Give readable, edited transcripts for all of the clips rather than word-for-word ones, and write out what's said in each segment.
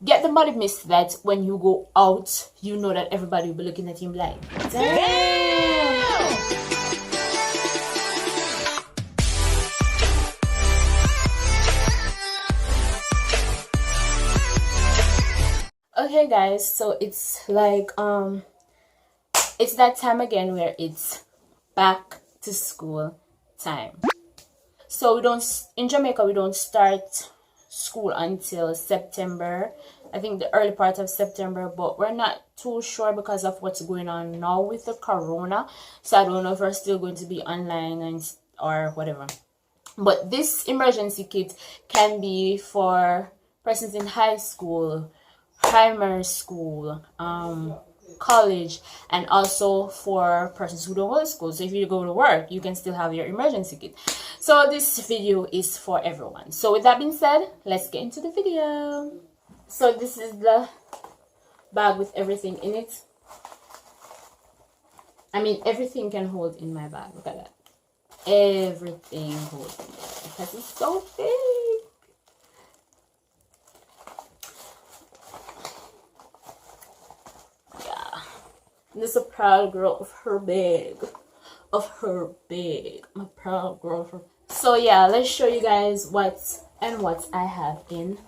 get the body mist that when you go out, you know that everybody will be looking at him like, damn. Okay guys, so it's like it's that time again where it's back to school time. So we don't, in Jamaica we don't start school until September. I think the early part of September, but we're not too sure because of what's going on now with the corona. So I don't know if we're still going to be online and or whatever. But this emergency kit can be for persons in high school, primary school, college, and also for persons who don't go to school. So if you go to work, you can still have your emergency kit. So this video is for everyone. So with that being said, let's get into the video. So this is the bag with everything in it. I mean, everything can hold in my bag. Look at that. Everything holds in there because it's so big. I'm just a proud girl of her bag. I'm a proud girl of her. So yeah, let's show you guys what I have in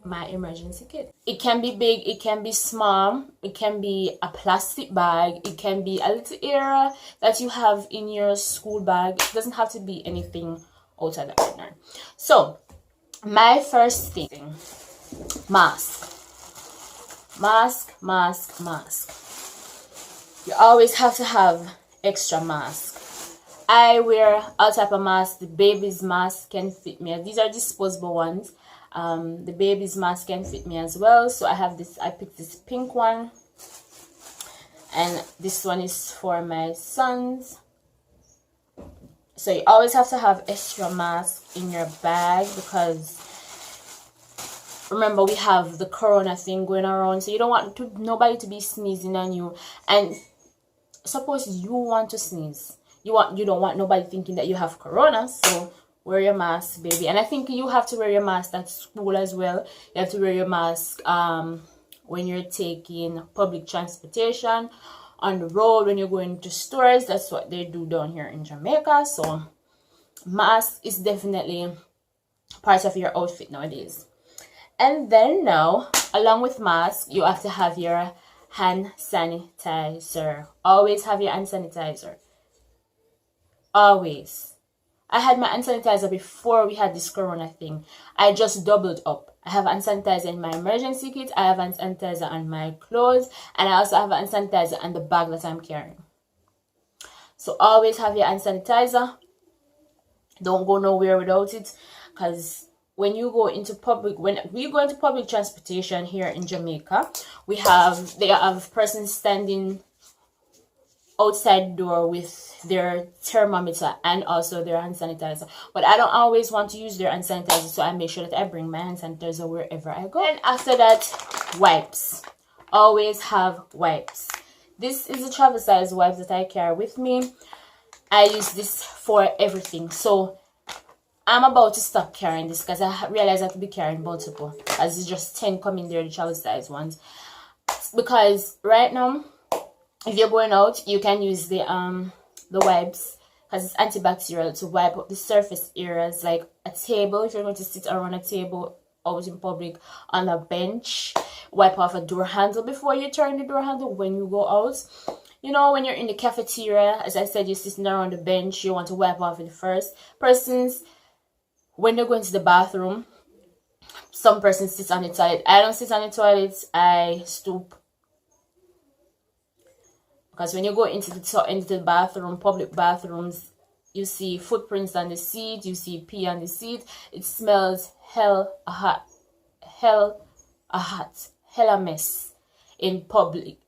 my emergency kit. It can be big, it can be small, it can be a plastic bag, it can be a little area that you have in your school bag. It doesn't have to be anything outside the ordinary. So my first thing, mask. You always have to have extra mask. I wear all type of mask. The baby's mask can fit me. These are disposable ones. The baby's mask can fit me as well. So I have this. I picked this pink one, and this one is for my sons. So you always have to have extra mask in your bag because remember we have the corona thing going around, so you don't want nobody to be sneezing on you. And suppose you want to sneeze, you don't want nobody thinking that you have corona, so wear your mask, baby. And I think you have to wear your mask at school as well. You have to wear your mask when you're taking public transportation, on the road, when you're going to stores. That's what they do down here in Jamaica. So mask is definitely part of your outfit nowadays. And then now, along with mask, you have to have your hand sanitizer. Always have your hand sanitizer. Always. I had my hand sanitizer before we had this corona thing. I just doubled up. I have hand sanitizer in my emergency kit. I have hand sanitizer on my clothes. And I also have hand sanitizer on the bag that I'm carrying. So always have your hand sanitizer. Don't go nowhere without it. Because when you go into public, when we go into public transportation here in Jamaica, they have persons standing outside the door with their thermometer and also their hand sanitizer. But I don't always want to use their hand sanitizer, so I make sure that I bring my hand sanitizer wherever I go. And after that, wipes. Always have wipes. This is the travel size wipes that I carry with me. I use this for everything. So I'm about to stop carrying this because I realize I have to be carrying multiple, as it's just 10 come in there, the travel size ones. Because right now, if you're going out, you can use the wipes because it's antibacterial to wipe up the surface areas, like a table. If you're going to sit around a table out in public, on a bench, wipe off a door handle before you turn the door handle when you go out. You know, when you're in the cafeteria, as I said, you're sitting around the bench, you want to wipe off it first. Persons, when they're going to the bathroom, some persons sit on the toilet. I don't sit on the toilet, I stoop. Because when you go into the bathroom, public bathrooms, you see footprints on the seat, you see pee on the seat. It smells hell a mess in public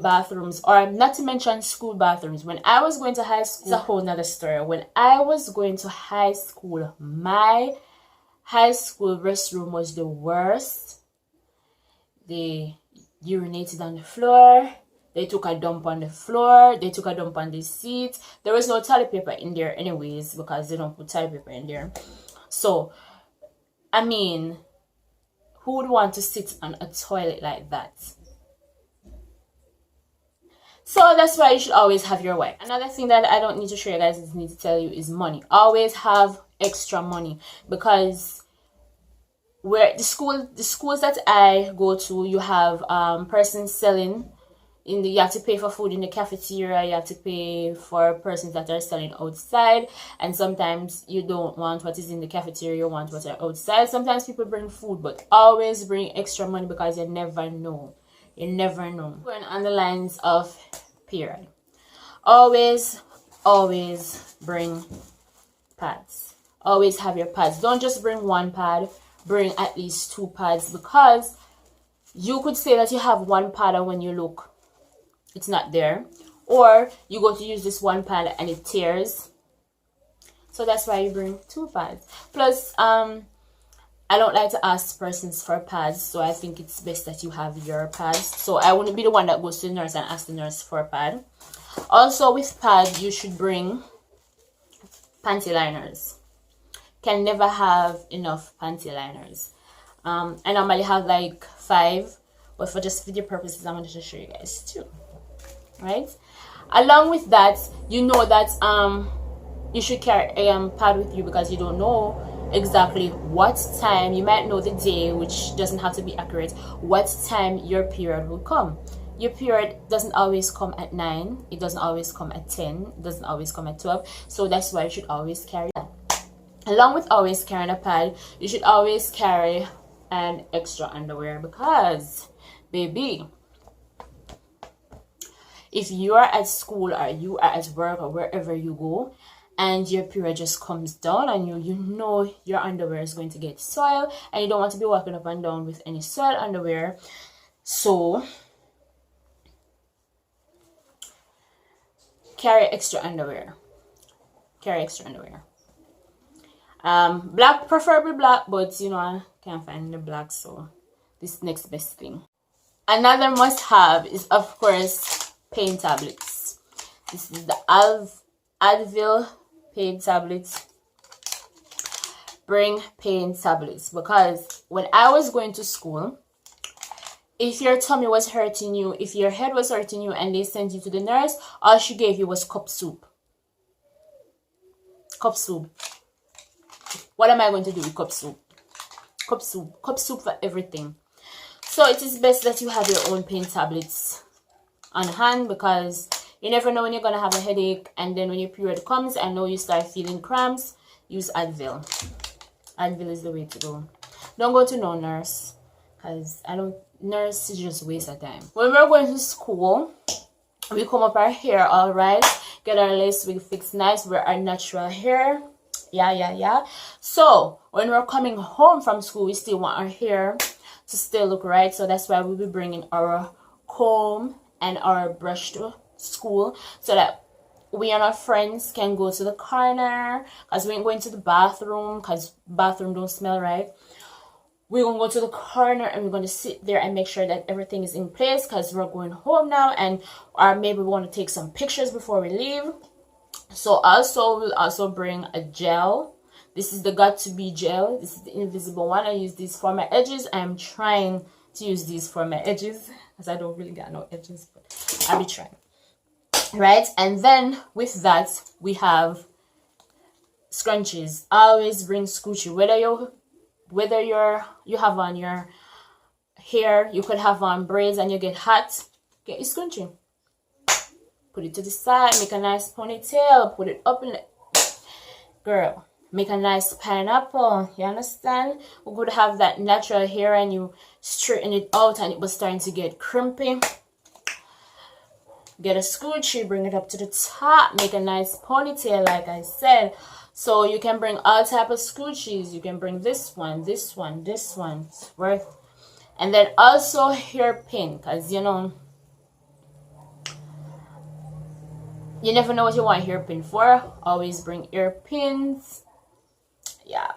bathrooms, or not to mention school bathrooms. When I was going to high school, it's a whole nother story. When I was going to high school, my high school restroom was the worst. They urinated on the floor. They took a dump on the floor. They took a dump on the seat. There was no toilet paper in there anyways because they don't put toilet paper in there. So, I mean, Who would want to sit on a toilet like that? So that's why you should always have your wipe. Another thing that I don't need to show you guys, I just need to tell you, is money. Always have extra money, because where the schools that I go to, you have persons selling you have to pay for food in the cafeteria, you have to pay for persons that are selling outside, and sometimes you don't want what is in the cafeteria, you want what are outside. Sometimes people bring food, but always bring extra money, because you never know. You never know. Going on the lines of period, always bring pads. Always have your pads. Don't just bring one pad, bring at least 2 pads, because you could say that you have one pad and when you look, it's not there, or you go to use this one pad and it tears. So that's why you bring 2 pads. Plus I don't like to ask persons for pads, so I think it's best that you have your pads. So I wouldn't be the one that goes to the nurse and asks the nurse for a pad. Also with pads, you should bring panty liners. Can never have enough panty liners. I normally have like 5, but for just video purposes, I'm going to show you guys 2. Right? Along with that, you know that you should carry a pad with you, because you don't know exactly what time. You might know the day, which doesn't have to be accurate, what time your period will come. Your period doesn't always come at 9, it doesn't always come at 10, it doesn't always come at 12. So that's why you should always carry that. Along with always carrying a pad, you should always carry an extra underwear, because baby, if you are at school or you are at work or wherever you go and your period just comes down on you, you know your underwear is going to get soiled, and you don't want to be walking up and down with any soiled underwear. So carry extra underwear. Carry extra underwear. Black, preferably black, but you know, I can't find the black, so this next best thing. Another must have is, of course, pain tablets. This is the Advil pain tablets. Bring pain tablets, because when I was going to school, if your tummy was hurting you, if your head was hurting you and they sent you to the nurse, all she gave you was cup soup. Cup soup. What am I going to do with cup soup? Cup soup. Cup soup for everything. So it is best that you have your own pain tablets on hand, because you never know when you're going to have a headache, and then when your period comes and now you start feeling cramps, use Advil. Advil is the way to go. Don't go to no nurse, because nurse is just waste of time. When we're going to school, we come up our hair, alright, get our lace wig fixed nice, wear our natural hair. Yeah. So when we're coming home from school, we still want our hair to still look right. So that's why we'll be bringing our comb and our brush to school, so that we and our friends can go to the corner, because we ain't going to the bathroom, because bathroom don't smell right. We're going to go to the corner and we're going to sit there and make sure that everything is in place, because we're going home now, and or maybe we want to take some pictures before we leave. So we'll also bring a gel. This is the Got To Be gel. This is the invisible one. I use these for my edges. I'm trying to use these for my edges, because I don't really got no edges, but I'll be trying. Right? And then with that, we have scrunchies. Always bring scrunchie. Whether you have on your hair, you could have on braids and you get hot, get your scrunchie. Put it to the side, make a nice ponytail, put it up in girl, make a nice pineapple. You understand? We could have that natural hair and you straighten it out and it was starting to get crimpy. Get a scrunchie, bring it up to the top, make a nice ponytail, like I said. So you can bring all type of scrunchies. You can bring this one, this one, this one. It's worth. And then also hairpin, because you know, you never know what you want hairpin for. Always bring hairpins. Yeah.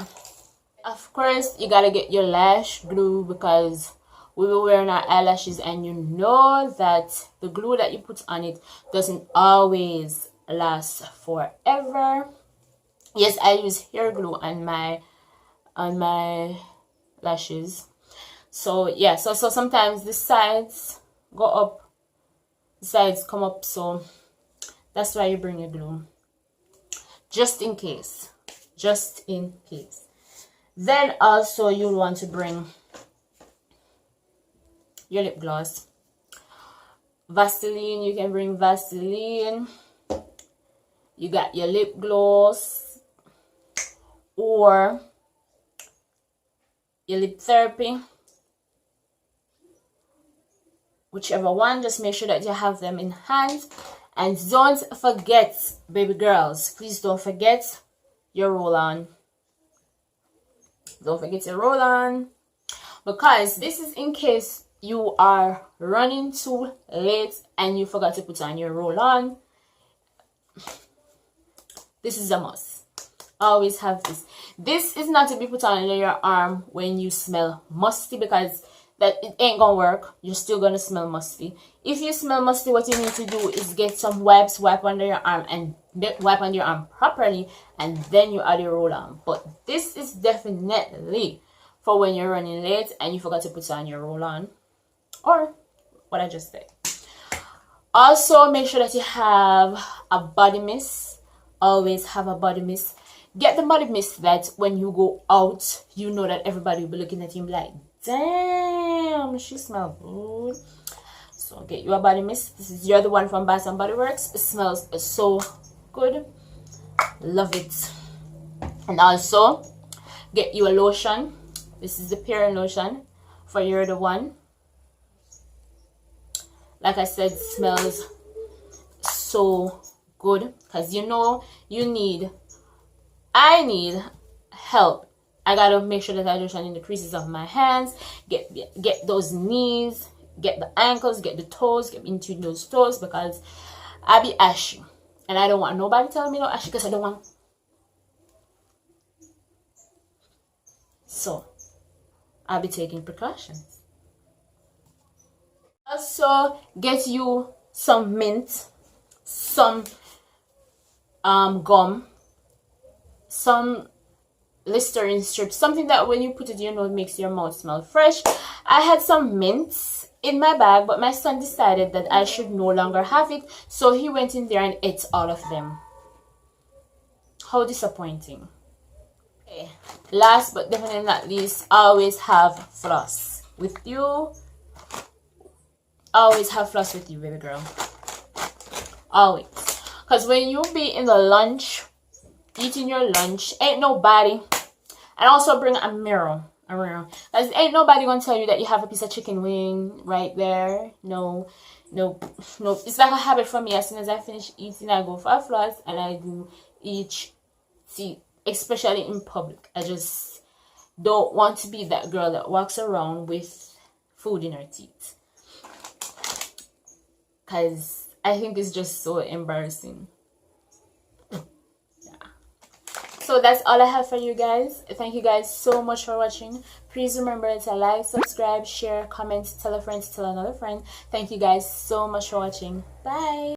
Of course, you gotta get your lash glue, because we were wearing our eyelashes and you know that the glue that you put on it doesn't always last forever. Yes, I use hair glue on my lashes. So yeah, so sometimes the sides go up, the sides come up, so that's why you bring your glue, just in case, just in case. Then also you'll want to bring your lip gloss. Vaseline, you can bring Vaseline. You got your lip gloss or your lip therapy, whichever one. Just make sure that you have them in hand. And don't forget, baby girls, please don't forget your roll-on. Don't forget your roll-on, because this is in case you are running too late and you forgot to put on your roll-on. This is a must. Always have this. This is not to be put on under your arm when you smell musty, because that it ain't gonna work. You're still gonna smell musty. If you smell musty, what you need to do is get some wipes, wipe under your arm, and wipe under your arm properly, and then you add your roll-on. But this is definitely for when you're running late and you forgot to put on your roll-on, or what I just said. Also, make sure that you have a body mist. Always have a body mist. Get the body mist that when you go out, you know that everybody will be looking at you and be like, damn, she smells good. So get you a body mist. This is the other one from Bath and Body Works. It smells so good. Love it. And also get you a lotion. This is the Pure Lotion for You're the One. Like I said, it smells so good, because you know I need help. I gotta make sure that I lotion in the creases of my hands, get those knees, get the ankles, get the toes, get into those toes, because I be ashy and I don't want nobody telling me no ashy, because I don't want. So I'll be taking precautions. Also get you some mint, some gum, some Listerine strips, something that when you put it, you know, it makes your mouth smell fresh. I had some mints in my bag, but my son decided that I should no longer have it, so he went in there and ate all of them. How disappointing. Okay. Last but definitely not least, always have floss with you. Always have floss with you, baby girl. Always. Because when you be in the lunch, eating your lunch, ain't nobody. And also bring a mirror. Because ain't nobody gonna tell you that you have a piece of chicken wing right there. No. It's like a habit for me. As soon as I finish eating, I go for a floss and I do each teeth, especially in public. I just don't want to be that girl that walks around with food in her teeth, because I think it's just so embarrassing. So that's all I have for you guys. Thank you guys so much for watching. Please remember to like, subscribe, share, comment, tell a friend to tell another friend. Thank you guys so much for watching. Bye.